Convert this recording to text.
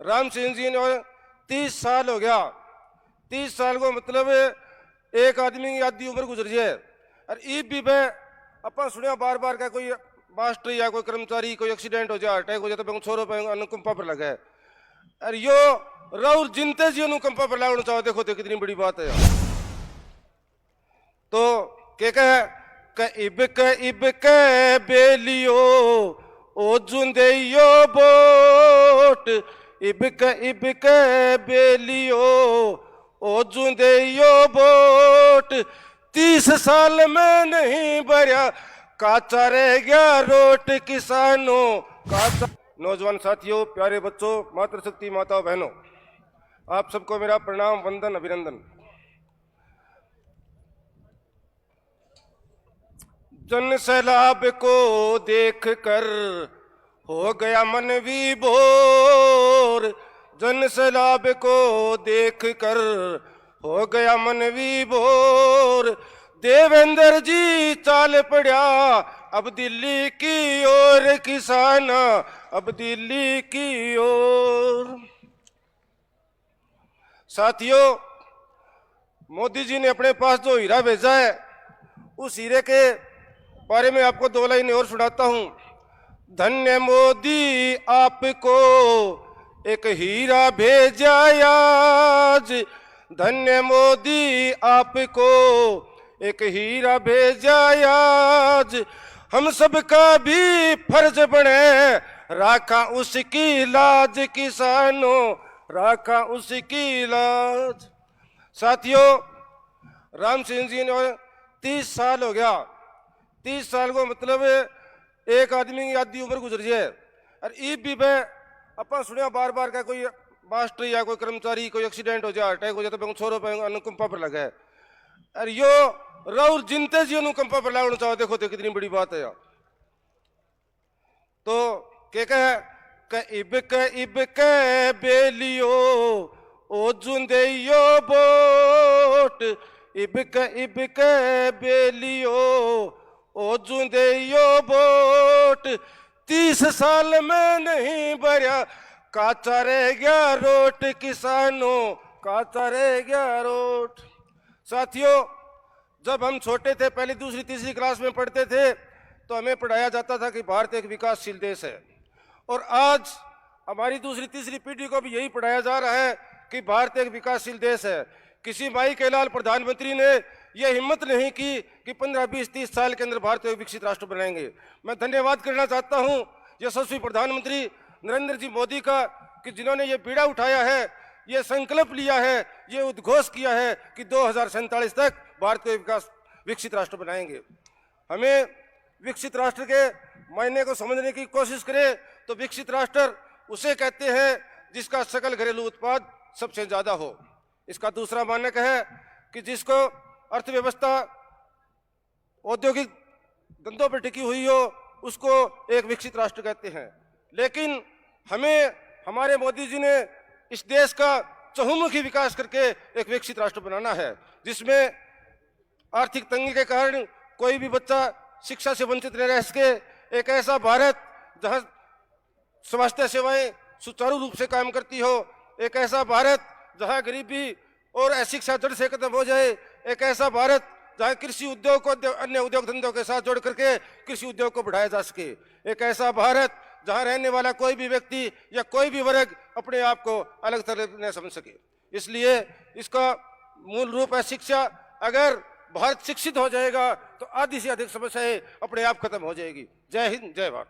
राम सिंह जी ने 30 साल हो गया। 30 साल को मतलब एक आदमी की आधी उम्र गुजर जाए और ईब भी पे अपन सुनिया बार बार का कोई मास्टर या कोई कर्मचारी कोई एक्सीडेंट हो जाए अटैक हो जाए तो छोरो पे अनुकंपा पर लगे और यो राउर जिनते जी अनुकंपा पर लाना चाहो। देखो तो कितनी बड़ी बात है। तो के इब के बेलियो ओ जुंदेयो बोट इब के बेलियो ओ जुंदेयो बोट 30 साल में नहीं भरिया काचा रह गया रोट किसानों काचा। नौजवान साथियों, प्यारे बच्चों, मातृशक्ति माताओं बहनों, आप सबको मेरा प्रणाम, वंदन, अभिनंदन। जन सैलाब को देख कर हो गया मन विभोर। जन सैलाब को देख कर हो गया मन विभोर। देवेंद्र जी चाल पड़ा अब दिल्ली की ओर किसान अब दिल्ली की ओर। साथियों, मोदी जी ने अपने पास जो हीरा भेजा है उस हीरे के बारे में आपको 2 लाइन और सुनाता हूं। धन्य मोदी आपको एक हीरा भेजा आज। धन्य मोदी आपको एक हीरा भेजा आज। हम सबका भी फर्ज बने राखा उसकी लाज किसानों राखा उसकी लाज। साथियों, राम सिंह जी ने 30 साल हो गया। 30 साल को मतलब एक आदमी की आधी उम्र गुजर जाए और ईब भी पे अपन सुनिया बार बार का कोई मास्टर या कोई कर्मचारी कोई एक्सीडेंट हो जाए अटैक हो जाए तो छोरो पे अनुकंपा पर लगे और यो राउर जिनते जी अनुकंपा पर लाना चाहो। देखो तो कितनी बड़ी बात है यार। तो के इब के बेलियो ओ जुंदेयो बोट इब के बेलियो ओ जुंदेयो बोट 30 साल में नहीं भरिया काचा रह गया रोट किसानों काचा रह गया रोट। साथियों, जब हम छोटे थे, पहली दूसरी तीसरी क्लास में पढ़ते थे तो हमें पढ़ाया जाता था कि भारत एक विकासशील देश है और आज हमारी दूसरी तीसरी पीढ़ी को भी यही पढ़ाया जा रहा है कि भारत एक विकासशील देश है। किसी माई के लाल प्रधानमंत्री ने यह हिम्मत नहीं की कि 15, 20, 30 साल के अंदर भारत को एक विकसित राष्ट्र बनाएंगे। मैं धन्यवाद करना चाहता हूं यशस्वी प्रधानमंत्री नरेंद्र जी मोदी का कि जिन्होंने ये बीड़ा उठाया है, ये संकल्प लिया है, ये उद्घोष किया है कि 2047 तक भारत को विकसित राष्ट्र बनाएंगे। हमें विकसित राष्ट्र के मायने को समझने की कोशिश करें तो विकसित राष्ट्र उसे कहते हैं जिसका सकल घरेलू उत्पाद सबसे ज्यादा हो। इसका दूसरा मानक है कि जिसको अर्थव्यवस्था औद्योगिक धंधों पर टिकी हुई हो उसको एक विकसित राष्ट्र कहते हैं। लेकिन हमें हमारे मोदी जी ने इस देश का चहुमुखी विकास करके एक विकसित राष्ट्र बनाना है जिसमें आर्थिक तंगी के कारण कोई भी बच्चा शिक्षा से वंचित न रह सके। एक ऐसा भारत जहां स्वास्थ्य सेवाएं सुचारू रूप से काम करती हो। एक ऐसा भारत जहां गरीबी और अशिक्षा जड़ से खत्म हो जाए। एक ऐसा भारत जहां कृषि उद्योग को अन्य उद्योग धंधों के साथ जोड़ करके कृषि उद्योग को बढ़ाया जा सके। एक ऐसा भारत जहां रहने वाला कोई भी व्यक्ति या कोई भी वर्ग अपने आप को अलग तरह न समझ सके। इसलिए इसका मूल रूप है शिक्षा। अगर भारत शिक्षित हो जाएगा तो आधी से अधिक समस्याएं अपने आप खत्म हो जाएगी। जय हिंद, जय भारत।